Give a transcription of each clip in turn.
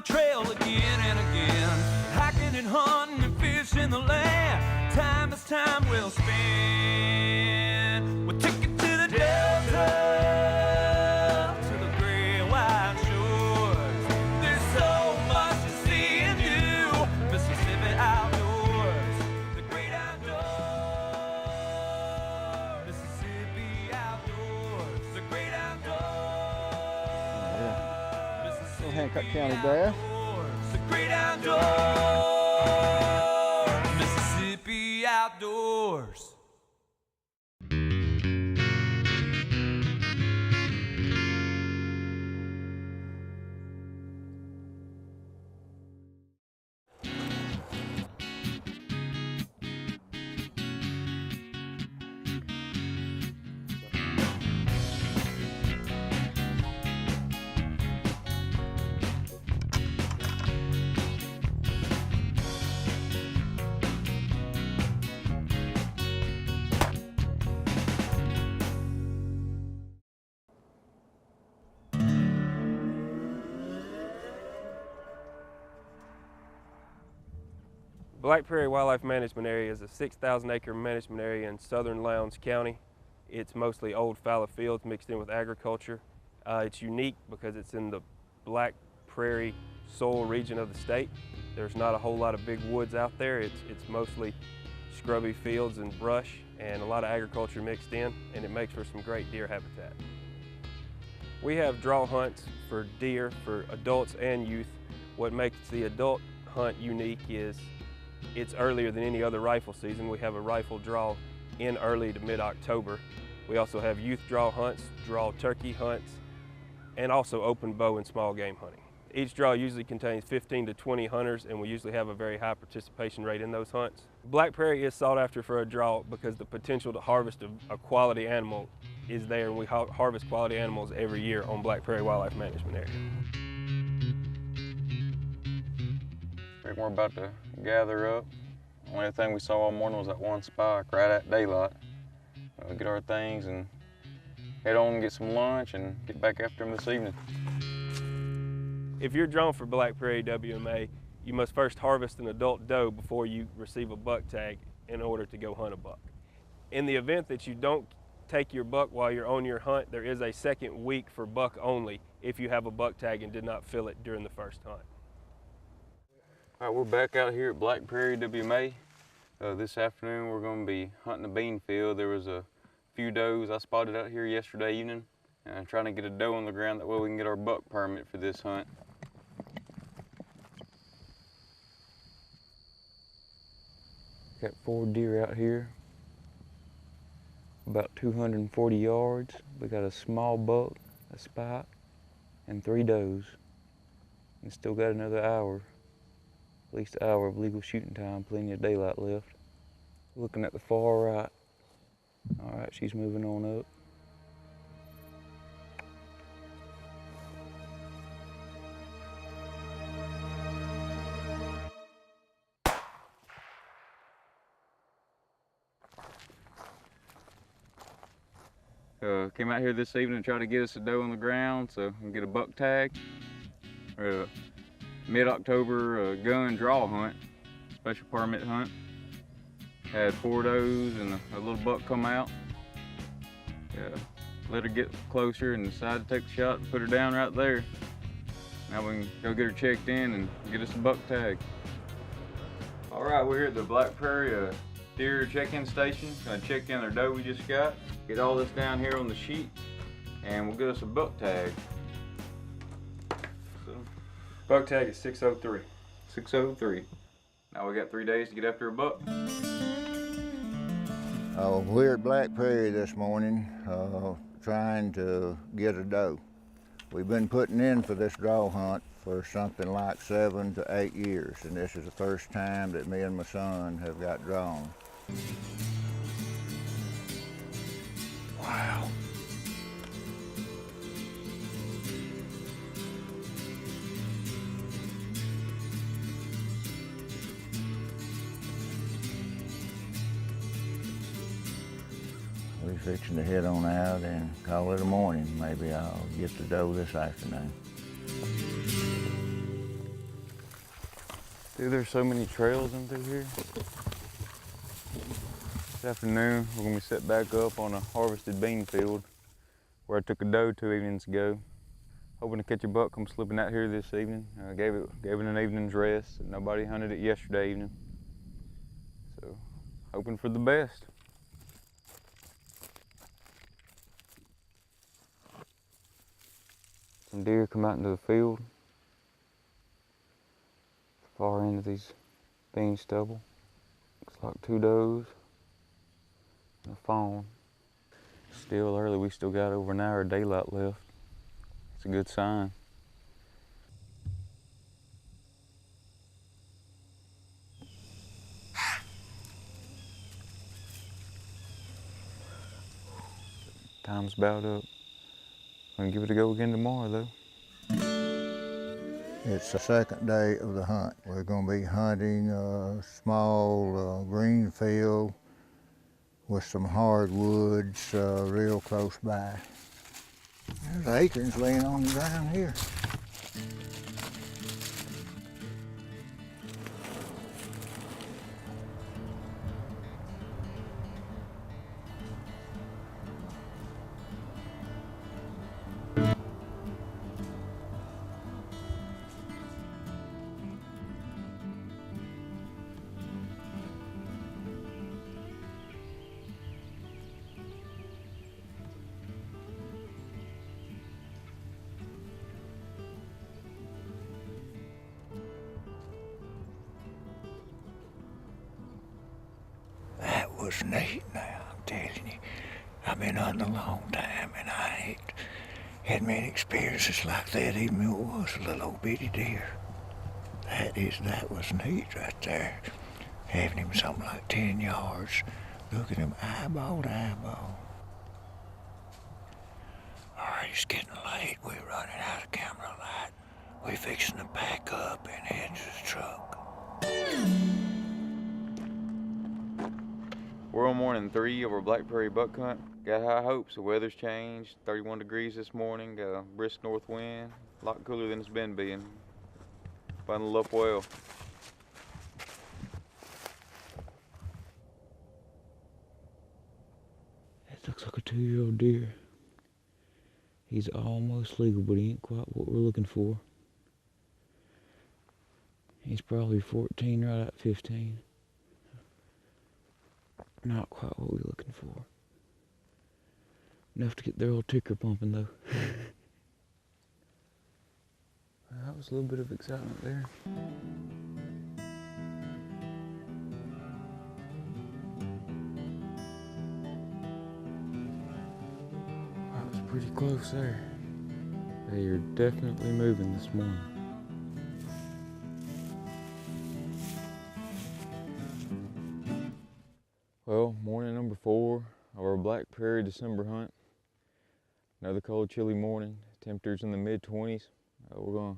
the trail again and again, hiking and hunting and fishing the land. Time is time well spent. We'll take it to the Delta, to the great white shores. There's so much to see and do. Mississippi outdoors, the great outdoors. Mississippi outdoors, the great outdoors. Mississippi Hancock County bass. the great outdoors. Mississippi outdoors. Black Prairie Wildlife Management Area is a 6,000 acre management area in southern Lowndes County. It's mostly old fallow fields mixed in with agriculture. It's unique because it's in the Black Prairie soil region of the state. There's not a whole lot of big woods out there. It's mostly scrubby fields and brush and a lot of agriculture mixed in, and it makes for some great deer habitat. We have draw hunts for deer for adults and youth. What makes the adult hunt unique is it's earlier than any other rifle season. We have a rifle draw in early to mid-October. We also have youth draw hunts, draw turkey hunts, and also open bow and small game hunting. Each draw usually contains 15 to 20 hunters, and we usually have a very high participation rate in those hunts. Black Prairie is sought after for a draw because the potential to harvest a quality animal is there, and we harvest quality animals every year on Black Prairie Wildlife Management Area. We're about to gather up. The only thing we saw all morning was that one spike right at daylight. We'll get our things and head on and get some lunch and get back after them this evening. If you're drawn for Black Prairie WMA, you must first harvest an adult doe before you receive a buck tag in order to go hunt a buck. In the event that you don't take your buck while you're on your hunt, there is a second week for buck only if you have a buck tag and did not fill it during the first hunt. All right, we're back out here at Black Prairie WMA. This afternoon we're going to be hunting the bean field. There was a few does I spotted out here yesterday evening, and I'm trying to get a doe on the ground, that way we can get our buck permit for this hunt. Got 4 deer out here, about 240 yards. We got a small buck, a spike, and 3 does. And still got another hour. At least an hour of legal shooting time, plenty of daylight left. Looking at the far right. All right, she's moving on up. Came out here this evening to try to get us a doe on the ground so we can get a buck tag. Mid-October gun draw hunt, special permit hunt. Had 4 does and a little buck come out. Let her get closer and decided to take the shot and put her down right there. Now we can go get her checked in and get us a buck tag. All right, we're here at the Black Prairie deer check-in station. Gonna check in our doe we just got. Get all this down here on the sheet and we'll get us a buck tag. Buck tag is 603. 603. Now we got 3 days to get after a buck. We're at Black Prairie this morning trying to get a doe. We've been putting in for this draw hunt for something like 7 to 8 years, and this is the first time that me and my son have got drawn. Wow. We're fixing to head on out and call it a morning. Maybe I'll get the doe this afternoon. See, there's so many trails in through here. This afternoon, we're gonna be set back up on a harvested bean field where I took a doe 2 evenings ago. Hoping to catch a buck come slipping out here this evening. Gave it an evening's rest. Nobody hunted it yesterday evening. So, hoping for the best. Some deer come out into the field. Far end of these bean stubble. Looks like 2 does and a fawn. Still early, we still got over an hour of daylight left. It's a good sign. Time's about up. Gonna give it a go again tomorrow though. It's the second day of the hunt. We're going to be hunting a small green field with some hardwoods real close by. There's acorns laying on the ground here. That was neat now, I'm telling you. I've been hunting a long time and I ain't had many experiences like that, even though it was a little old bitty deer. That was neat right there. Having him something like 10 yards, looking him eyeball to eyeball. All right, it's getting late. We're running out of camera light. We're fixing to pack up and head to the truck. We're on morning 3 of our Black Prairie buck hunt. Got high hopes. The weather's changed. 31 degrees this morning. Got a brisk north wind. A lot cooler than it's been being. Bundled up well. That looks like a 2-year-old deer. He's almost legal, but he ain't quite what we're looking for. He's probably 14, right at 15. Not quite what we're looking for. Enough to get their old ticker pumping though. That was a little bit of excitement there. That was pretty close there. They are definitely moving this morning. Well, morning number 4 of our Black Prairie December hunt. Another cold, chilly morning. Temperatures in the mid-20s. We're gonna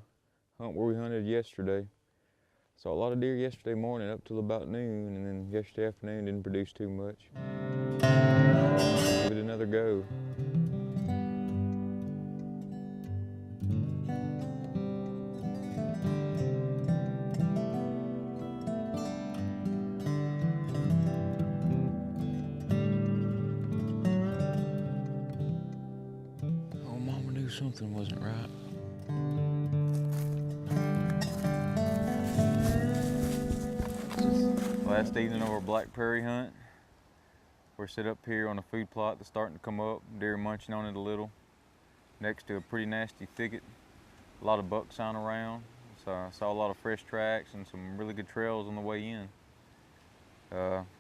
hunt where we hunted yesterday. Saw a lot of deer yesterday morning up till about noon, and then yesterday afternoon didn't produce too much. Give it another go. Oh, Mama knew something wasn't right. Last evening of our Black Prairie hunt. We're set up here on a food plot that's starting to come up. Deer munching on it a little. Next to a pretty nasty thicket. A lot of buck sign around. So I saw a lot of fresh tracks and some really good trails on the way in.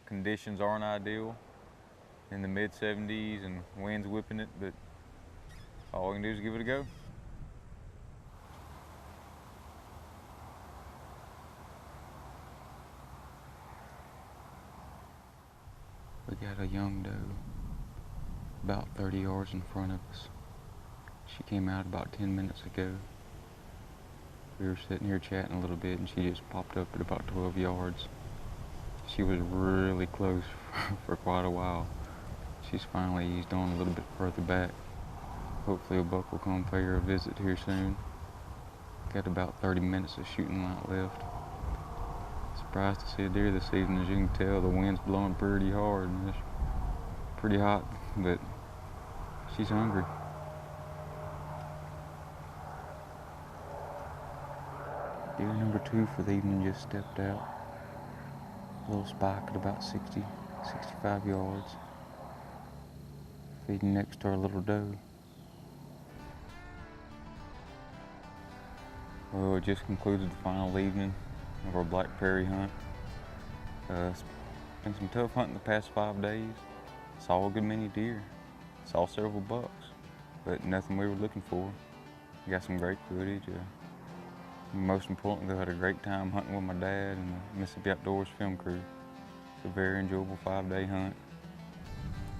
Conditions aren't ideal. In the mid-70s and winds whipping it, but all we can do is give it a go. We got a young doe about 30 yards in front of us. She came out about 10 minutes ago. We were sitting here chatting a little bit and she just popped up at about 12 yards. She was really close for quite a while. She's finally eased on a little bit further back. Hopefully a buck will come pay her a visit here soon. Got about 30 minutes of shooting light left. surprised to see a deer this season. As you can tell, the wind's blowing pretty hard and it's pretty hot, but she's hungry. Deer number 2 for the evening just stepped out. A little spike at about 60, 65 yards. Feeding next to our little doe. Well, it just concluded the final evening of our black prairie hunt. It's been some tough hunting the past 5 days. Saw a good many deer. Saw several bucks, but nothing we were looking for. We got some great footage. Most importantly, I had a great time hunting with my dad and the Mississippi Outdoors film crew. It's a very enjoyable 5-day hunt.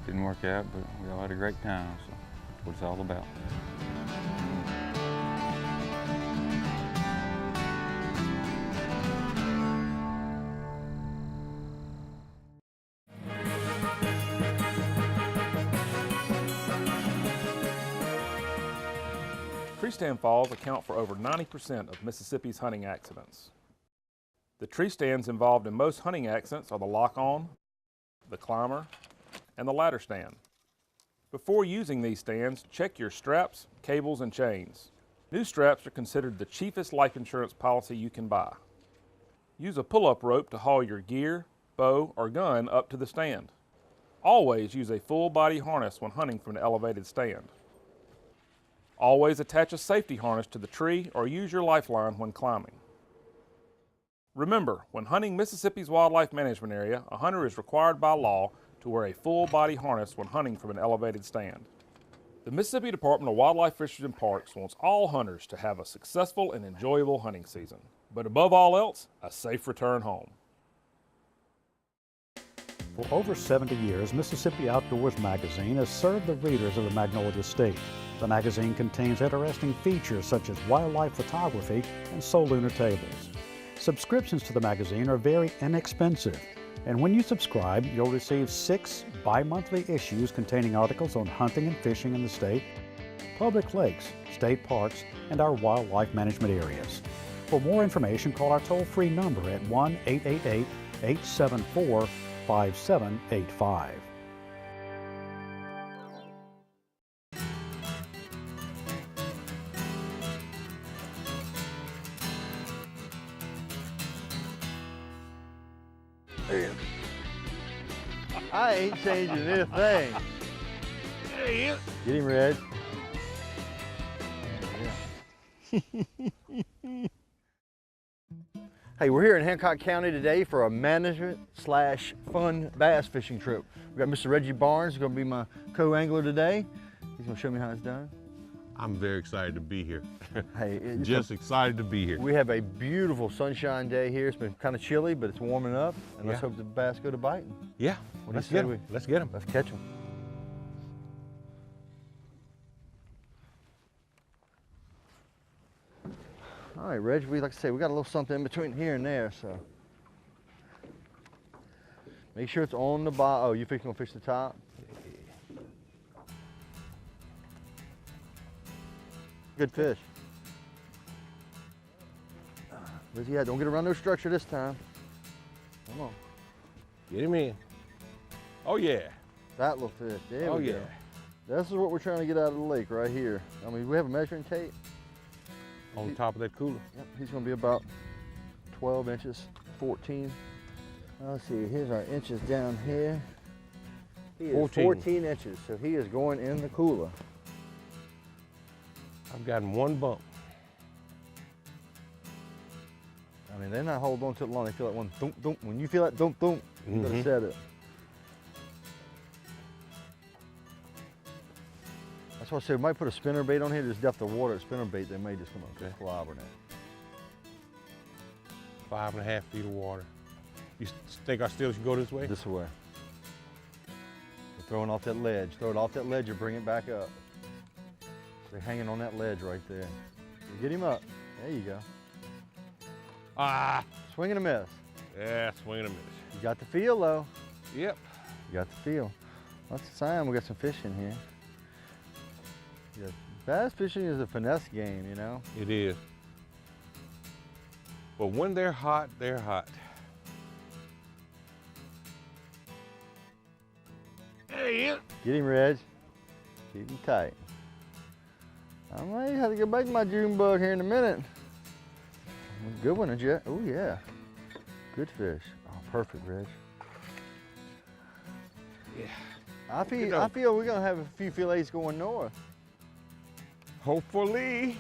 Didn't work out, but we all had a great time, so that's what it's all about. Tree stand falls account for over 90% of Mississippi's hunting accidents. The tree stands involved in most hunting accidents are the lock-on, the climber, and the ladder stand. Before using these stands, check your straps, cables, and chains. New straps are considered the cheapest life insurance policy you can buy. Use a pull-up rope to haul your gear, bow, or gun up to the stand. Always use a full body harness when hunting from an elevated stand. Always attach a safety harness to the tree or use your lifeline when climbing. Remember, when hunting Mississippi's Wildlife Management Area, a hunter is required by law to wear a full body harness when hunting from an elevated stand. The Mississippi Department of Wildlife, Fisheries and Parks wants all hunters to have a successful and enjoyable hunting season, but above all else, a safe return home. For over 70 years, Mississippi Outdoors magazine has served the readers of the Magnolia State. The magazine contains interesting features such as wildlife photography and soul lunar tables. Subscriptions to the magazine are very inexpensive, and when you subscribe, you'll receive 6 bi-monthly issues containing articles on hunting and fishing in the state, public lakes, state parks, and our wildlife management areas. For more information, call our toll-free number at 1-888-874-5785. I ain't changing this thing. Get him, Red. Hey, we're here in Hancock County today for a management/fun bass fishing trip. We got Mr. Reggie Barnes, who's gonna be my co-angler today. He's gonna show me how it's done. I'm very excited to be here. Hey, Just excited to be here. we have a beautiful sunshine day here. It's been kind of chilly, but it's warming up, and let's Yeah. hope the bass go to biting. Yeah, What do let's you say get we- him. Let's get him. Let's catch them. All right, Reg, like I say, we got a little something in between here and there, so. Make sure it's on the bottom. Oh, you think you're gonna fish the top? Good fish. Where's he at? Don't get around no structure this time. Come on. Get him in. Oh yeah. That little fish. There Oh we yeah. go. This is what we're trying to get out of the lake right here. I mean, we have a measuring tape. On top of that cooler. Yep, he's gonna be about 12 inches, 14. Let's see, here's our inches down here. He is 14 inches, so he is going in the cooler. I've gotten one bump. I mean, they're not holding on to it long. They feel that one thump, thump. When you feel that thump, thump, you better set it. That's why I said we might put a spinner bait on here. There's depth of water at spinner bait. They may just come up and clobber that. 5.5 feet of water. You think I still should go this way? This way. We're throwing off that ledge. Throw it off that ledge or bring it back up. They're hanging on that ledge right there. So get him up. There you go. Ah. Swing and a miss. Yeah, swing and a miss. You got the feel though. Yep. You got the feel. That's a sign we got some fish in here. Yeah. Bass fishing is a finesse game, you know. It is. But when they're hot, they're hot. There he is. Get him, Reg. Keep him tight. I might have to go back to my June bug here in a minute. Good one, Jet. Oh yeah. Good fish. Oh, perfect, Reg. Yeah. I feel we're gonna have a few fillets going north. Hopefully.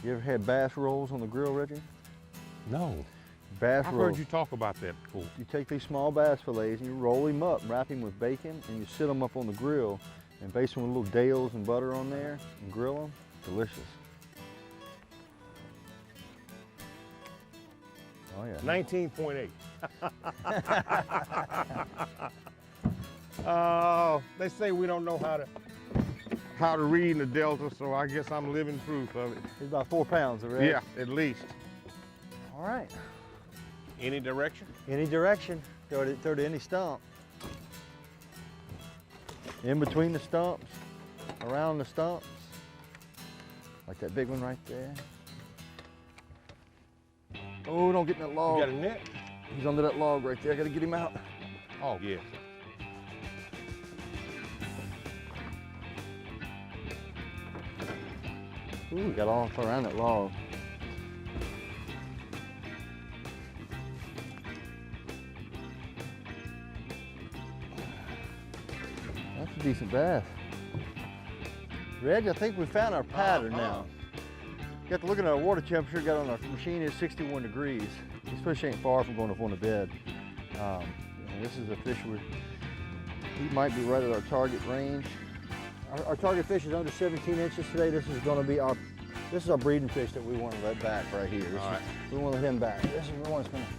You ever had bass rolls on the grill, Reggie? No. Bass I've rolls. heard you talk about that before. You take these small bass fillets and you roll them up, wrap them with bacon, and you sit them up on the grill and baste them with little Dales and butter on there and grill them. Delicious. Oh yeah. 19.8. They say we don't know how to read in the Delta, so I guess I'm living proof of it. It's about 4 pounds, right? Yeah, at least. All right. Any direction? Any direction. Throw it to any stump. In between the stumps, around the stumps. Like that big one right there. Oh, don't get in that log. You got a net? He's under that log right there. I gotta get him out. Oh, yeah. Ooh, got all around that log. That's a decent bass. Reg, I think we found our pattern now. Got to looking at our water temperature, got on our machine is 61 degrees. This fish ain't far from going up on the bed. And this is a fish he might be right at our target range. Our target fish is under 17 inches today. This is going to be our breeding fish that we want to let back right here. We want to let him back. This is the one that's going to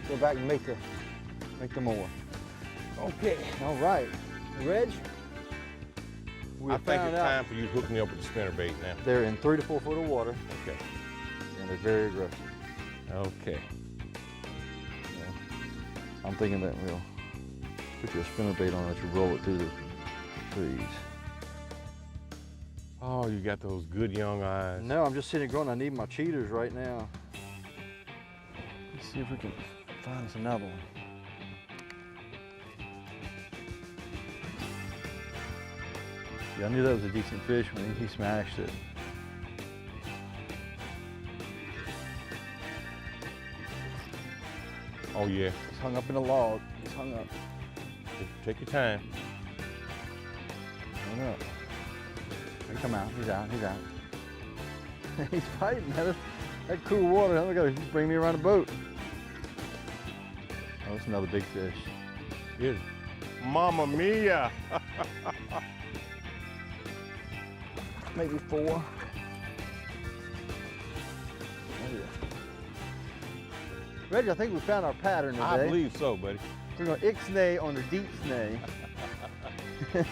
go back and make the more. Okay. All right, Reg. I think it's time for you to hook me up with the spinnerbait now. They're in 3 to 4 foot of water. Okay. And they're very aggressive. Okay. I'm thinking that we'll put your spinnerbait on it, you roll it through the trees. Oh, you got those good young eyes. No, I'm just sitting going, I need my cheaters right now. Let's see if we can find us another one. Yeah, I knew that was a decent fish when he smashed it. Oh, yeah. He's hung up in a log. He's hung up. Take your time. Hung up. He come out. He's out. He's out. He's fighting. That cool water. I'm gonna bring me around the boat. Oh, that's another big fish. Good. Mamma mia. Maybe 4. Oh yeah. Reggie, I think we found our pattern today. I believe so, buddy. We're going to ixnay on the deep snay. Yeah,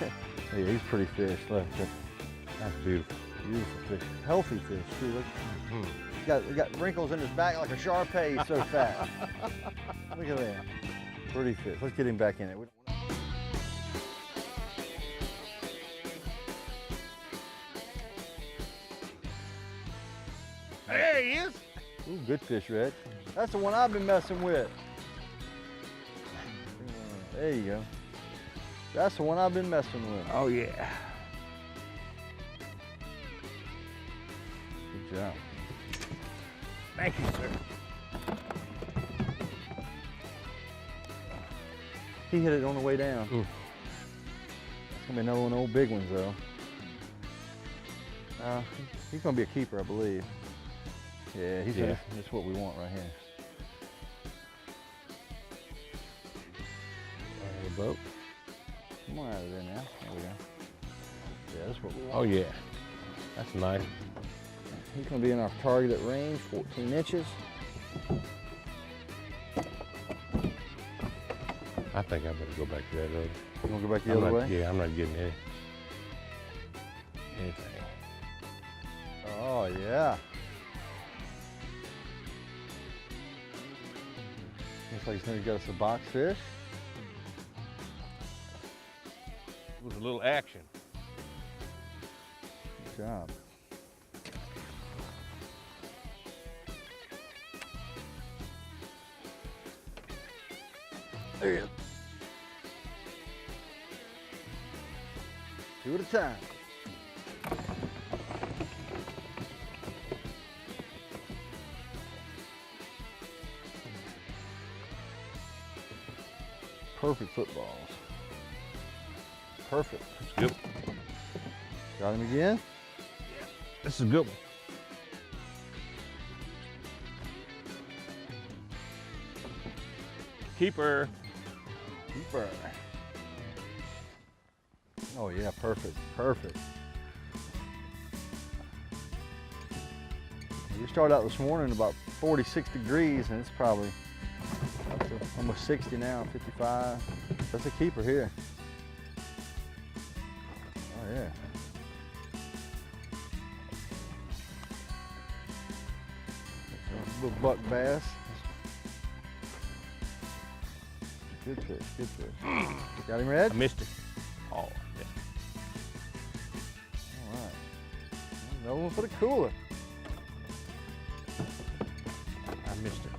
he's pretty fish. Look, that's beautiful. Beautiful fish. Healthy fish too. Look. He got wrinkles in his back like a Shar-Pei. He's so fat. Look at that. Pretty fish. Let's get him back in it. There he is. Ooh, good fish, Reg. That's the one I've been messing with. There you go. That's the one I've been messing with. Oh, yeah. Good job. Thank you, sir. He hit it on the way down. It's gonna be another one of the old big ones, though. He's gonna be a keeper, I believe. Yeah, that's what we want right here. The boat. Come on out of there now. There we go. Yeah, that's what we want. Oh, yeah. That's nice. He's gonna be in our targeted range, 14 inches. I think I better go back to that other. You wanna go back the other way? Yeah, I'm not getting anything. Oh, yeah. Looks like he's gonna get us a box fish. It was a little action. Good job. There he is. Two at a time. Perfect footballs. Perfect. Good. Got him again? This is a good one. Keeper. Keeper. Oh yeah, perfect, perfect. We started out this morning about 46 degrees and it's probably up to almost 60 now, 55. That's a keeper here. Oh yeah. Little buck bass. Good fish, good fish. Got him, Red? I missed it. Oh, yeah. All right. Another one for the cooler. I missed it.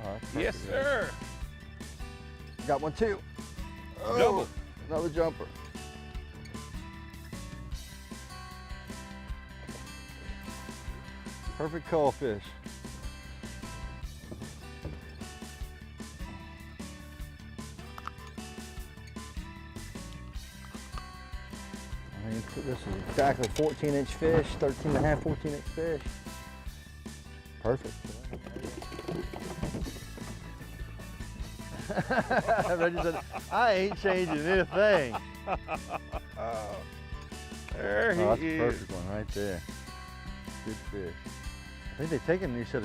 Oh, that's Yes, perfect, Red. sir. Got one too. Oh, Double. Another jumper. Perfect call fish. I mean, this is exactly 14-inch fish, 13 and a half, 14-inch fish. Perfect. Reggie said, I ain't changing anything. There he That's a is. perfect one right there. Good fish. I think they've taken, you said,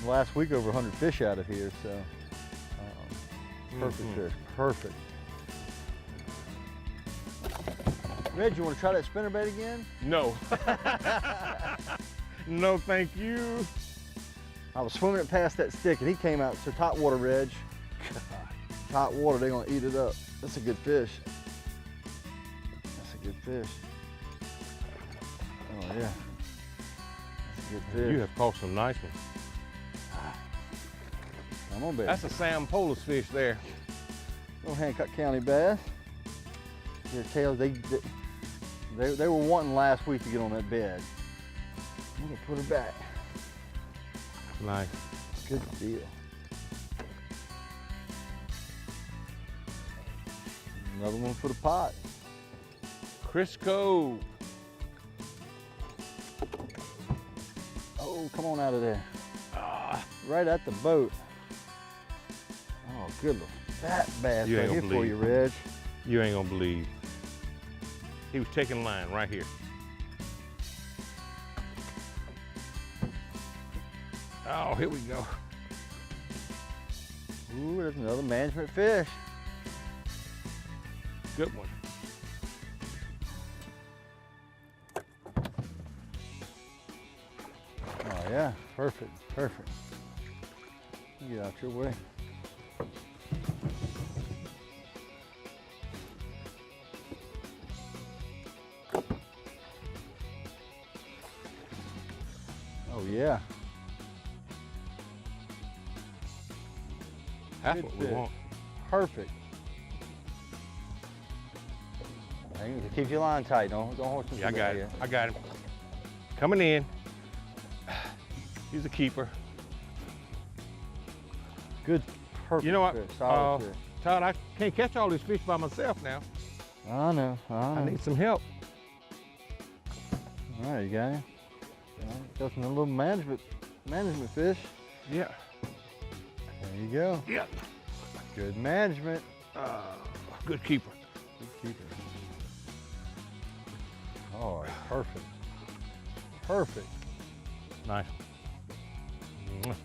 last week over 100 fish out of here, so perfect fish, perfect. Reg, you want to try that spinnerbait again? No. No, thank you. I was swimming it past that stick and he came out, so top water, Reg. Top water, they're gonna eat it up. That's a good fish. That's a good fish. Oh yeah. That's a good fish. You have caught some nice ones. Come on, baby. That's a Sam Polis fish there. Little Hancock County bass. Their tails, they were wanting last week to get on that bed. I'm gonna put her back. Nice. Good deal. Another one for the pot. Crisco. Oh, come on out of there. Right at the boat. Oh, good little fat bass You right ain't here gonna for you, believe. Reg. You ain't gonna believe. He was taking line right here. Oh, here we go. Ooh, there's another management fish. Good one. Oh yeah, perfect, perfect. Get out your way. Oh yeah. That's Good what we fish. want. Perfect. Hey, keep your line tight. Don't horse him Yeah, I too got bad it. here. I got him. Coming in. He's a keeper. Good, perfect You know what? fish. Solid fish. Todd, I can't catch all these fish by myself now. I know. I need some help. All right, you got him. Got some little management fish. Yeah. There you go. Yeah. Good management. Good keeper. Good keeper. Oh, perfect. Perfect. Nice. Mwah.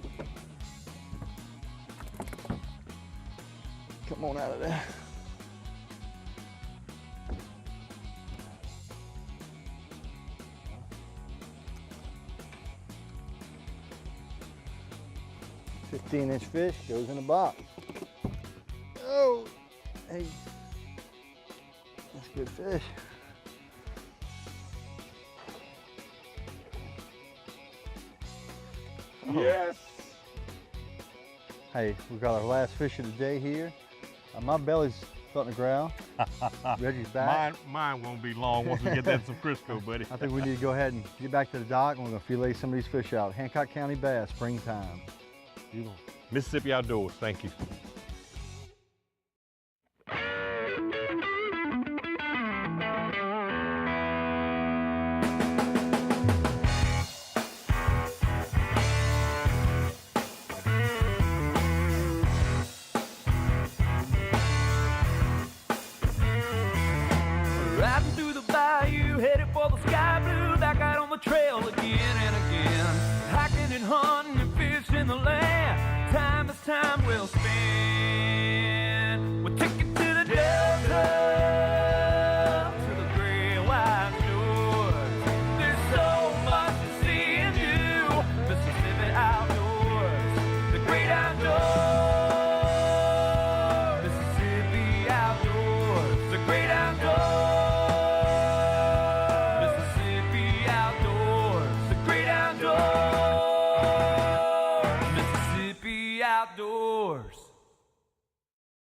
Come on out of there. $15-inch fish goes in a box. Oh, hey, that's good fish. Yes. Hey, we've got our last fish of the day here. My belly's starting to growl. Reggie's back. Mine won't be long once we get that some Crisco, buddy. I think we need to go ahead and get back to the dock and we're gonna fillet some of these fish out. Hancock County bass, springtime. Beautiful. Mississippi Outdoors, thank you. Riding through the bayou, headed for the sky blue, back out on the trail again and again. Hiking and hunting and fishing the land, time is time well spent.